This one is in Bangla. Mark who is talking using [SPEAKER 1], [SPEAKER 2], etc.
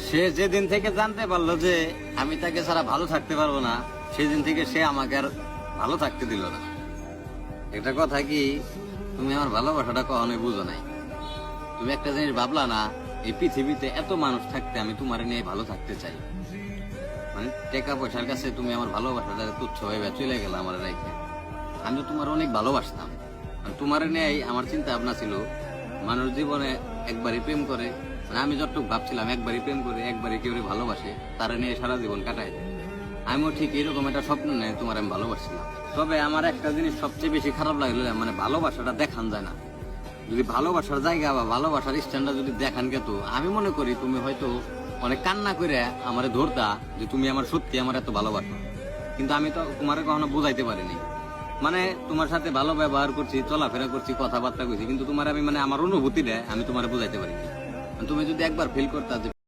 [SPEAKER 1] সে যেদিন থেকে জানতে পারলো যে আমি তাকে ছাড়া ভালো থাকতে পারবো না, সেদিন থেকে সে আমাকে আর ভালো থাকতে দিল না। একটা কথা কি, তুমি আমার ভালোবাসাটা কখনোই বুঝো নাই। তুমি একটা জিনিস ভাবলা না, এই পৃথিবীতে এত মানুষ থাকতে আমি তোমার নিয়ে ভালো থাকতে চাই। মানে টাকা পয়সার কাছে তুমি আমার ভালোবাসাটা তুচ্ছ হয়ে চলে গেল আমার রাইখে। আমি তো তোমার অনেক ভালোবাসতাম। তোমার নিয়ে আমার চিন্তা ভাবনা ছিল, মানুষ জীবনে একবারই প্রেম করে, মানে আমি যতটুকু ভাবছিলাম একবারই প্রেম করে একবারই কেউ ভালোবাসে, তারা নিয়ে সারা জীবন কাটায় দেয়। আমিও ঠিক এরকম একটা স্বপ্ন নেই তোমার আমি ভালোবাসছিলাম। তবে আমার একটা জিনিস সবচেয়ে বেশি খারাপ লাগলো, মানে ভালোবাসাটা দেখান যায় না। যদি ভালোবাসার জায়গা বা ভালোবাসার স্ট্যান্ডার্ড যদি দেখান কে, তো আমি মনে করি তুমি হয়তো অনেক কান্না করে আমারে ধরতা যে তুমি আমার সত্যি আমার এত ভালোবাসো। কিন্তু আমি তো তোমারে কখনো বুঝাইতে পারিনি। মানে তোমার সাথে ভালো ব্যবহার করছি, চলাফেরা করছি, কথাবার্তা করছি, কিন্তু তোমার আমি মানে আমার অনুভূতিটা আমি তোমার বুঝাইতে পারিনি। তুমি যদি একবার ফিল করতা যে